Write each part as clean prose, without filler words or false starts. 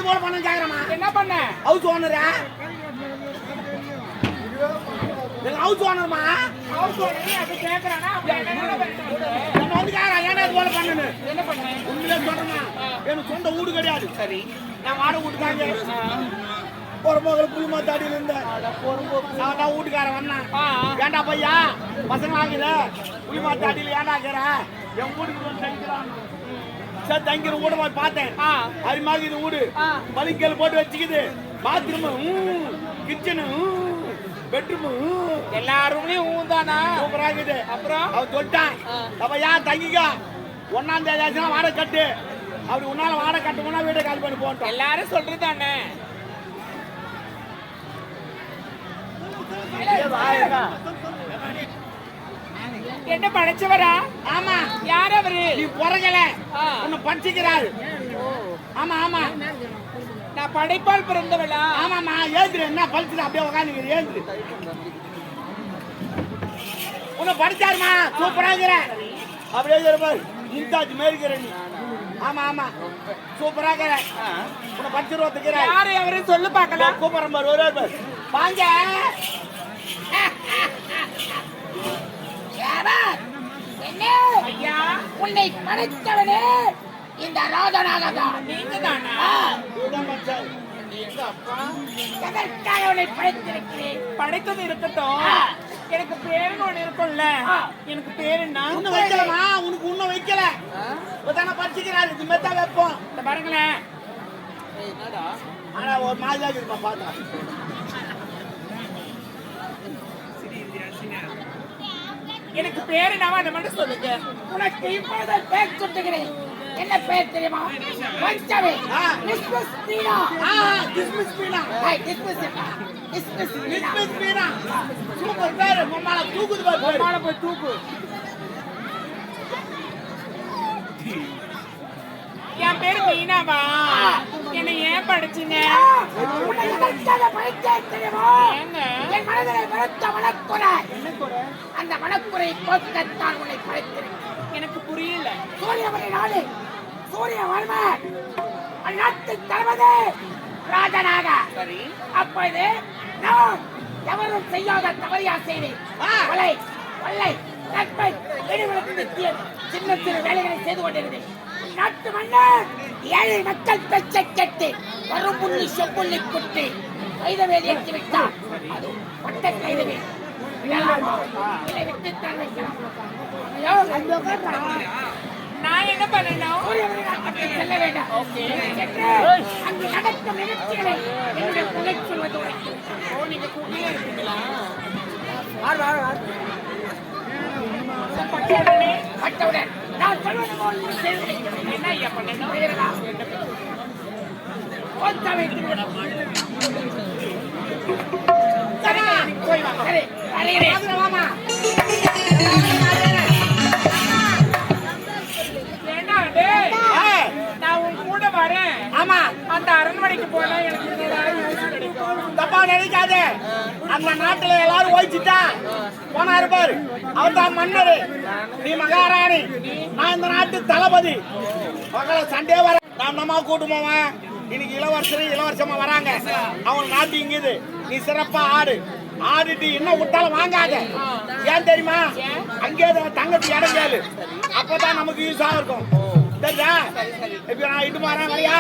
அது போல பண்ண கேக்குறமா? என்ன பண்ண? ஹவுஸ் ஓனரா? எங்க ஹவுஸ் ஓனர்மா? ஹவுஸ் ஓனர் அது கேக்குறானா? அப்ப என்ன பண்ணணும்? நான் வந்து கேக்குறேன் ஏன்னா அது போல பண்ணனு. என்ன பண்ண? உண்மையிலே சொல்றேன்னா எனக்கு சொந்த வீடு கிடையாது. சரி. நான் வாடகை வீட்டுக்காங்க. பொறுமோகள் புளிமா தாடியில இருந்தேன். நான் வீட்டுக்காரன் வந்தான். ஏண்டா பையா பசங்க ஆகுது புளிமா தாடியில ஏண்டா இருக்கிற என் வீட்டுக்கு வந்து தங்கிக்கிறான். சரி தங்கிற வீடு போய் பார்த்தேன். அது மாதிரி இது வீடு பலிக்கல் போட்டு வச்சுக்குது. பாத்ரூம் கிச்சனு பெட்ரூம் எல்லாருமே ஊந்தானா சூப்பரா இருக்குது. அப்புறம் அவன் சொல்லிட்டான் அப்பையா தங்கிக்கா 1ஆம் தேதி ஆச்சுன்னா வாடகை கட்டு. அப்படி உன்னால வாடகை கட்டுமுன்னா வீட்டை காலி பண்ணி போட்டோம். எல்லாரும் சொல்றதானே. என்ன படிச்சவரா? ஆமா. யார் அவரு? நீ பொறகல உன்னை படிச்சுக்கிறாரு. ஆமா ஆமா நான் படைப்பால் பிறந்தவளா? ஆமாமா. ஏந்திரு என்ன படிச்சுட்டு அப்படியே உட்காந்து ஏந்திரு. உன்னை படிச்சாருமா சூப்பரா இருக்கிற அப்படியே பாரு இந்தாச்சு மேற்கிற நீ. ஆமா ஆமா சூப்பரா இருக்கிற உன்னை படிச்சிருவத்துக்கிற. யாரு அவரு சொல்லு பார்க்கலாம். கூப்பிடுற பாரு ஒரே பாரு வாங்க. ஐயா உன்னை படைத்தவனே இந்த ராஜநாகதான். நீங்க தானா? எதற்காக உன்னை படைத்திருக்கிறேன்? படைத்தது இருக்கட்டும், எனக்கு பேருன்னு ஒண்ணு இருக்கும்ல. எனக்கு பேரு என்ன? உன்னை வைக்கலமா? உனக்கு உன்னை வைக்கல. இப்பதானே படிச்சுக்கிறாரு. இது மாதிரி தான் வைப்போம். இந்த பாருங்களேன். ஆனா ஒரு மாதிரி இருப்பா பார்த்தா. எனக்கு பேரு என்னவா அதை மட்டும் சொல்லுங்க. உனக்கு இப்பொழுது பேர் சுட்டுகிறேன். என்ன பேர் தெரியுமா? பஞ்சமே. Dismiss Meena. Dismiss Meena. Dismiss Meena. Dismiss Meena. Super பேரு. மம்மால தூக்குது பாரு. மம்மால போய் தூக்கு. என் பேரு மீனாவா? என்ன ஏன் படிச்சீங்க? உன்னை எதற்காக படைத்தேன் தெரியுமா? ஏங்க? என் மனதிலே வெறுத்த மனக்குறை. என்ன குறை? அந்த மனக்குறை போக்கத்தான் உன்னை படைத்திருக்கிறேன். எனக்கு புரியல. சூரியமணி நாடு சூரியவர்மா அந்நாட்டு தளபதி ராஜனாக. சரி. அப்பொழுது நான் எவரும் செய்யாத தவறியா செய்தேன். கொலை கொள்ளை நட்பை இடிவிழுத்து நிறுத்திய சின்ன சிறு வேலைகளை செய்து கொண்டிருந்தேன். நாட்டு மன்னர் ஏழை மக்கள் பேச்சை கேட்டு வரும் புள்ளி செப்புள்ளி குட்டி கைதவேதி ஏற்றி விட்டார். அது பட்ட கைதவே இதை விட்டுத்தான் வைக்கலாம். நான் என்ன பண்ணணும்? செல்ல வேண்டாம். அங்கு நடக்கும் நிகழ்ச்சிகளை என்னுடைய துணை சொல்வது உனக்கு. நீங்க கூட்டியே இருக்கீங்களா? பட்டவுடன் நான் சொல்வது போல் செய்து என்ன ஐயா பண்ணணும்? போய் வாங்க. சரி வருகிறேன். வாமா. நான் உன் கூட வரேன். ஆமா. அந்த அரண்மனைக்கு போனா எனக்கு தப்பா நினைக்காத. அந்த நாட்டுல எல்லாரும் ஓய்ச்சிட்டா போனா இருப்பாரு. அவர் தான் மன்னர். நீ மகாராணி. நான் இந்த நாட்டு தளபதி. மக்களை சண்டே வர நான் நம்ம கூட்டுமாவன். இன்னைக்கு இளவரசமா வராங்க. அவங்க நாட்டு இங்குது. நீ சிறப்பா ஆடு. ஆடிட்டு என்ன விட்டாலும் வாங்காத. ஏன் தெரியுமா? அங்கே தங்கத்து இடம் கேளு. அப்பதான் நமக்கு யூஸா இருக்கும். சரியா? இப்ப நான் இட்டு வரேன். வரையா?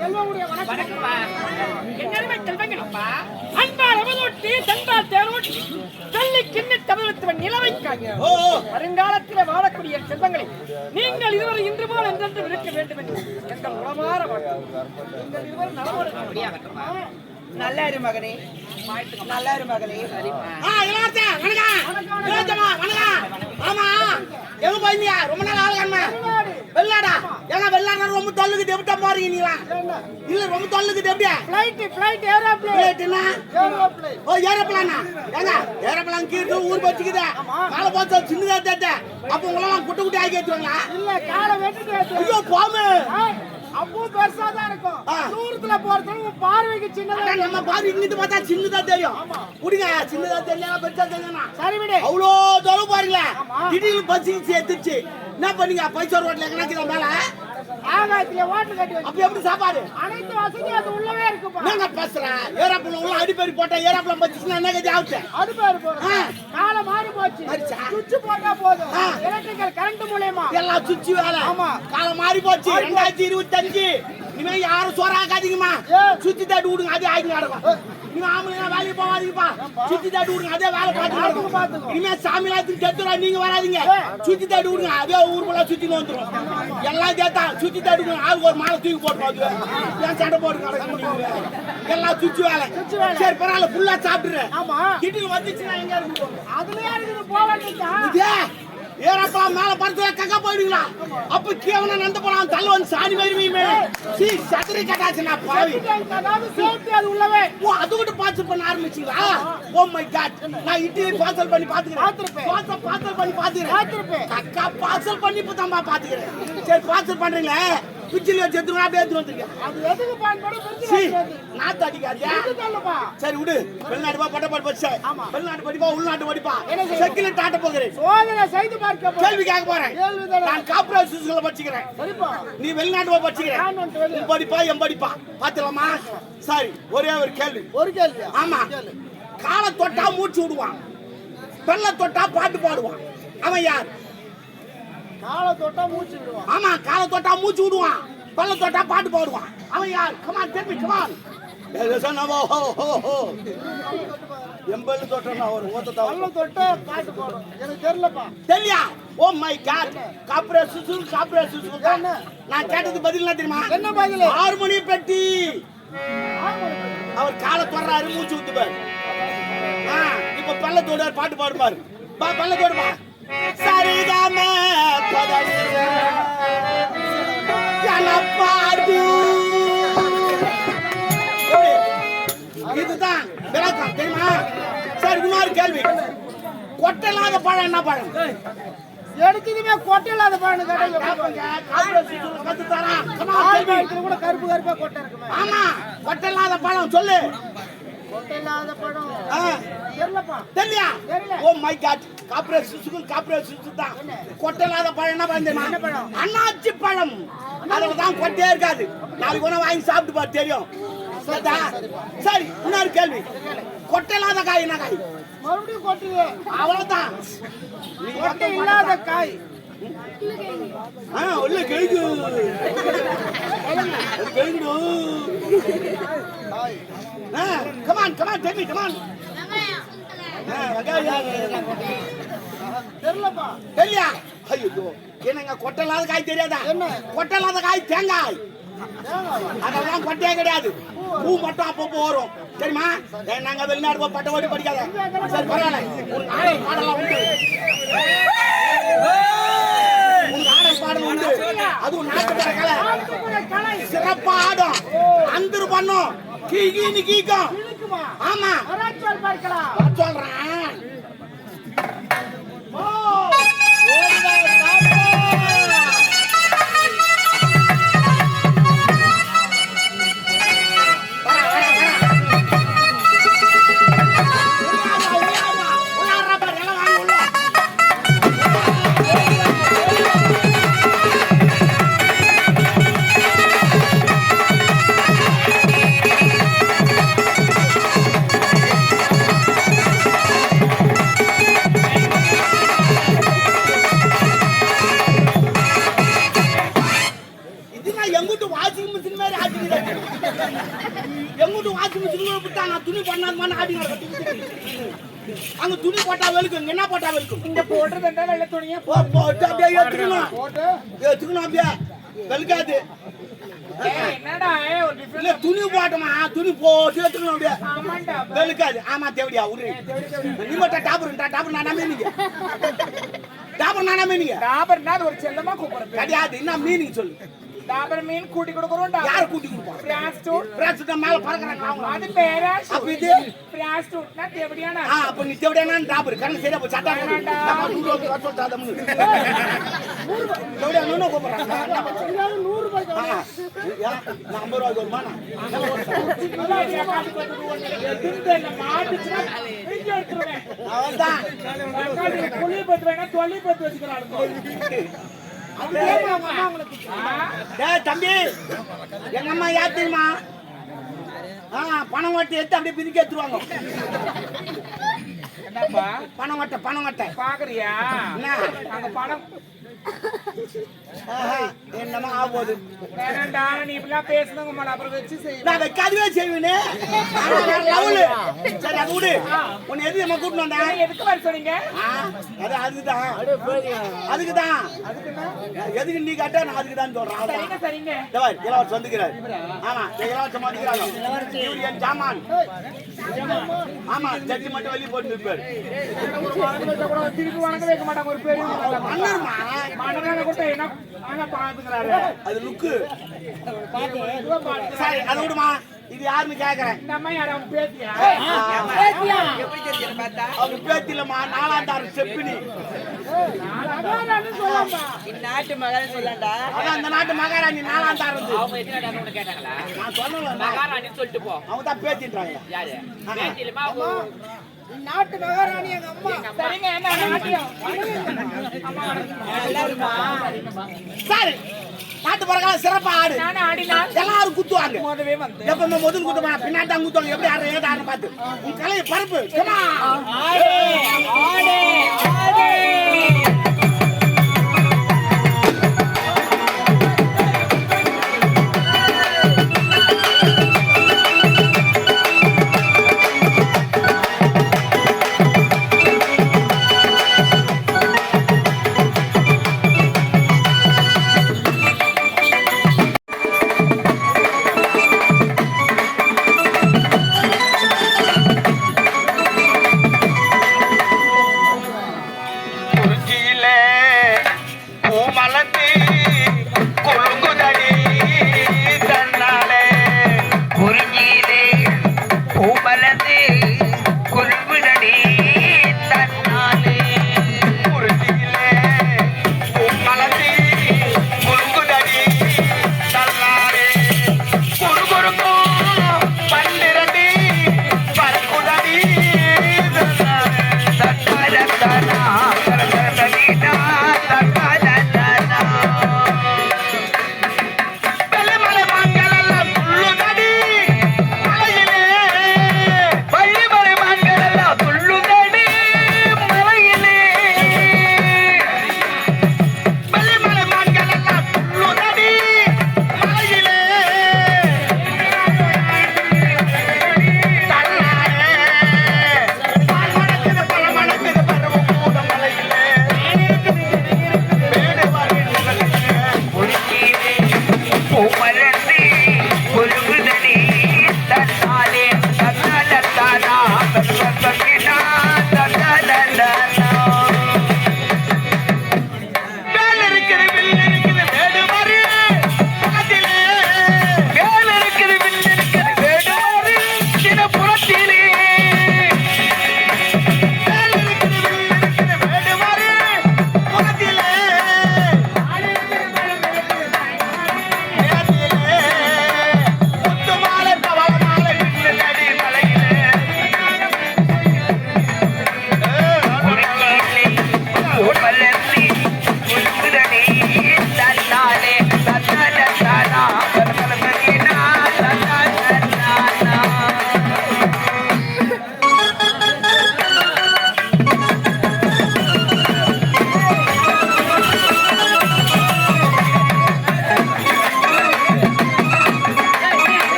செல்வமுடைய வணக்கம். என்னருமை செல்வங்களப்பா, அன்பால் அமுதூட்டி, சென்றால் தேனூட்டி, சொல்லி கிண்ணி தமிழத்துவன் நிலவைக்காக வருங்காலத்தில் வாழக்கூடிய செல்வங்களை நீங்கள் இருவர் இன்று போல் என்றென்று இருக்க வேண்டும் என்று எங்கள் உளமாற நீங்கள் இருவர் நலமுடன் நல்லா இரு மகனே, நல்லா இரு மகளே. இளவரசன் வணக்கம். இளவரசம்மா வணக்கம். ஆமா எங்க போயிருந்தீங்க? ரொம்ப நாள் ஆளுங்கம்மா. வெள்ளாடா ஏன்னா வெள்ளாடா ரொம்ப தொல்லுக்கு எப்படி போறீங்க நீங்களா? இல்ல ரொம்ப தொல்லுக்கு எப்படியா? Flight aeroplane. ஓ ஏரோப்ளேனா? ஏங்க ஏரோப்ளேன் கீழ ஊர் வச்சுக்குதே. மேல போச்சா சின்னதா தட்ட. அப்ப உங்களெல்லாம் குட்டி குட்டி ஆக்கி ஏத்துவாங்களா? இல்ல காலை வெட்டிட்டு ஐயோ பாமே. அப்போ பெருசா தான் இருக்கும். தூரத்துல போறதுல பார்வைக்கு சின்னதா. நம்ம பாரு இங்கிட்டு பார்த்தா சின்னதா தெரியும். புடிங்க சின்னதா தெரியல பெருசா தெரியுமா? சரி விடு. அவ்வளோ தொலைவு பாருங்களே. திடீர்னு பசி சேர்த்துச்சு. என்ன பண்ணீங்க? பைசா ரோட்ல எங்கனாக்கிற மேல ஆகாயத்துல வாட்டர் கட்டி வச்சு. அப்ப எப்படி சாப்பாடு? அனைத்து வசதியும் அது உள்ளவே இருக்குப்பா. நாங்க பேசுறேன். ஏரோப்ளேன் உள்ள அடிப்பேரி போட்டா ஏரோப்ளேன் பச்சினா என்ன கதி ஆகுது? அது பேரு போறது. கால மாறி போச்சு. சுவிட்ச் போட்டா போதும். எலக்ட்ரிக்கல் கரண்ட் மூலமா எல்லாம் சுவிட்ச் வேலை. ஆமா. காலம் மாறி போச்சு. 2025 இனிமே யாரும் சோறாக்காதீங்கம்மா. சுத்தி தாட்டி விடுங்க அதே ஆகி நடக்கும். நீங்க ஆம்பளைங்க வேலைக்கு போகாதீங்கப்பா. சுத்தி தாட்டி விடுங்க அதே வேலை பார்த்துக்கணும். இனிமே சாமிலாத்துக்கு தெத்துறா நீங்க வராதீங்க. சுத்தி தாட்டி விடுங்க அதே ஊருக்குள்ள சுத்தின்னு வந்துடும். எல்லாம் கேட்டா சுத்தி தாட்டி விடுங்க. ஆளுக்கு ஒரு மாலை தூக்கி போட்டு போகுது. ஏன் சண்டை போட்டு நடக்க எல்லாம் சுத்தி வேலை. சரி பரவாயில்ல ஃபுல்லா சாப்பிடுறேன். ஆமா. கிட்டில் வந்துச்சுன்னா எங்க இருக்கு? அதுலயே இருக்குது போக வேண்டியதா. ஏறப்பலாம் மேல படுத்து கக்கா போயிடுங்களா? அப்ப கேவன நந்த போலாம் தள்ள வந்து சாணி மாதிரி மீமே சீ சத்திரி கட்டாச்சுனா பாவி. அதாவது சேஃப்டி அது உள்ளவே. ஓ அது கூட பாத்து பண்ண ஆரம்பிச்சீங்களா? ஓ மை காட். நான் இட்லி பார்சல் பண்ணி பாத்துக்கிறேன். பார்சல் பண்ணி பாத்துக்கிறேன். கக்கா பார்சல் பண்ணி இப்பதான் பாத்துக்கிறேன். சரி பார்சல் பண்றீங்களே குச்சில வச்சு எடுத்துங்க அப்படியே எடுத்து வந்துருக்கேன். அது எதுக்கு பயன்படும்? நாத்து அடிக்காதியா? சரி விடு. வெளிநாடு பா பட்ட படிப்பா. வெளிநாட்டு படிப்பா உள்நாட்டு படிப்பா. செக்கில டாட்ட போகிறேன். சோதனை செய்து பார்க்க கேள்வி கேட்க போறேன். நான் கார்ப்பரேட் ஸ்கூல்ல படிச்சுக்கிறேன். நீ வெளிநாட்டு போய் படிச்சுக்கிறேன். உன் படிப்பா என் படிப்பா பாத்துலாமா? சரி ஒரே ஒரு கேள்வி. ஆமா காலை தொட்டா மூச்சு விடுவான். பெல்ல தொட்டா பாட்டு பாடுவான். அவன் யார்? காலை தொட்டா மூச்சு விடுவான். ஆமா காலை தொட்டா மூச்சு விடுவான். பெல்ல தொட்டா பாட்டு பாடுவான். அவன் யார்? Come on tell me come on. சொன்னவோ ஹோ ஹோ ஹோ எம்பல் தொட்டனா ஒரு ஓத்ததா பல்ல தொட்டா பாட்டு பாடும். எனக்கு தெரியலப்பா. தெரியல. Oh my god. கார்ப்பரேட் சுசு நான் கேட்டது பதில் என்ன தெரியுமா? என்ன பதில்? ஹார்மோனி பெட்டி. அவர் காலை தொடுறாரு மூச்சு ஊத்து பாரு. இப்ப பல்ல தொடுறாரு பாட்டு பாடுவாரு. பல்ல தொடுப்பா. சரிகாம பதனி பாடு. இதுதான் விளக்கம் தெரியுமா? சரி இன்னொரு கேள்வி. கொட்டலாத பழம் என்ன பழம்? எடுத்ததுமே கொட்டை இல்லாத பழம் கத்து தரா. கூட கருப்பு கருப்பா கொட்டை இருக்குமே. ஆமா கொட்டலாத பழம் சொல்லு. கொட்டை இல்லாத பழம் தெரியலப்பா. தெரியல. Oh my god. கார்ப்பரேட் சுசு தான். கொட்டலாத பழம் என்ன பழம் தெரியுமா? அன்னாச்சி பழம். அதுல தான் கொட்டையே இருக்காது. நாளைக்கு ஒண்ணு வாங்கி சாப்பிட்டு பாரு தெரியும். சரி இன்னொரு கேள்வி. கொட்டலாத காய் என்ன காய்? மறுபடியும் கொட்டுது. அவ்வளவுதான். கொட்டை இல்லாத காய் உள்ள கேக்கு கமான் டெல் மீ கமான். தெரியலப்பா. தெரியல. ஐயோ என்னங்க கொட்டலாத காய் தெரியாதா? கொட்டலாத காய் தேங்காய். அதெல்லாம் கொட்டையே கிடையாது. பூ மட்டும் அப்பப்போ வரும் தெரியுமா? நாங்க வெளிநாடு போய் பட்ட ஓடி படிக்காத. சரி பரவாயில்ல. ஒரு நாடக பாடலாம் உண்டு. பாடல் உண்டு. அதுவும் நாட்டுப்புற கலை. சிறப்பா ஆடும். அந்தரு பண்ணும். கீன்னு கீக்கும். ஆமா சொல்றேன். துணி பண்ணாதமான ஆடி அங்க துணி போட்டா வெளுக்கும் என்ன போட்டா வெளுக்கும் இங்க போடுறது என்ன வெள்ளை துணியா போட்டு அப்படியே ஏத்துக்கணும் அப்படியே வெளுக்காது என்னடா ஒரு different- இல்ல துணி போட்டோமா துணி போட்டு ஏத்துக்கணும் அப்படியே ஆமாண்டா வெளுக்காது ஆமா தேவடியா உரு நீ மட்டும் டாபர் நானா மீனிங்க டாபர் நானா மீனிங்க டாபர்னா அது ஒரு செல்லமா கூப்பிடுறது கிடையாது என்ன மீனிங் சொல்லு டாபர் மீன் கூட்டி கொடுக்குறோம் யார் கூட்டி கொடுப்பா பிராஸ்டூட் பிரச்சனை மேல பறக்குறாங்க அவங்க அது பேரா அப்ப இது பிராஸ்டூட்னா தேவடியானா அப்ப நீ தேவடியானா டாபர் கண்ணு சரியா போய் சட்டா நம்ம நூறு ரூபாய் வர சொல்லிட்டா தம்மு தேவடியா நூறு கூப்பிடுறாங்க 100 ரூபாய் நான் 50 ரூபாய் வருமா அவன்தான் தம்பி எங்க அம்மா யார் தெரியுமா பணம் வட்டி எடுத்து அப்படியே பிரிக்க எடுத்துருவாங்க என்னப்பா பணம் வட்டை பாக்குறியா என்ன அங்க பணம் என்னமா ஆகுது வேணாண்டா நீ இப்படிலாம் பேசணுங்க மேல அப்புறம் வச்சு செய்யணும் நான் வைக்காதவே செய்வேனே சரி அது விடு உன்னை எது நம்ம கூட்டிட்டு வந்தா எதுக்கு வர சொன்னீங்க அதுக்குதான் எதுக்கு நீ கேட்டா நான் அதுக்குதான் சொல்றேன் சரிங்க சரிங்க இளவரசர் வந்துக்கிறார் ஆமா இளவரசர் வந்துக்கிறாங்க என் ஜாமான் ஆமா ஜட்ஜி மட்டும் வெளியே போட்டு இருப்பாரு திருப்பி வணங்க வைக்க மாட்டாங்க ஒரு பெரிய மன்னர்மா மன்னரான கூட என்ன ஆனா பாத்துக்கிறாரு அது லுக்கு சரி அதை விடுமா இது யாருன்னு கேக்குறேன் இந்த அம்மா யார் அவன் பேத்தியா அவங்க பேத்திலமா 4ஆம் தாரம் செப்பினி நாட்டு மகாராணி சொல்லண்டா அதான் அந்த நாட்டு மகாராணி 4ஆம் தாரம் அவங்க என்ன கேட்டாங்களா நான் சொல்லல மகாராணி சொல்லிட்டு போ அவங்க தான் பேத்தின்றாங்க யாரு பேத்திலமா நாட்டு மகாராணி எங்க அம்மா சரிங்க என்ன நாட்டியம் சரி நாட்டு பறக்கால சிறப்பா ஆடு நானே ஆடினால் எல்லாரும் குத்துவாங்க மோதவே வந்து எப்பவுமே முதல் குத்துமா பின்னாடி தான் குத்துவாங்க எப்படி யாரும் ஏதாரு பார்த்து உன் கலையை பரப்பு come on. ஆடே ஆடே ஆடே குறிஞ்சியிலே பூ மலர்ந்து கொழுங்குதடி தன்னாலே குறிஞ்சியிலே பூமலர்ந்து கொழும்புதடி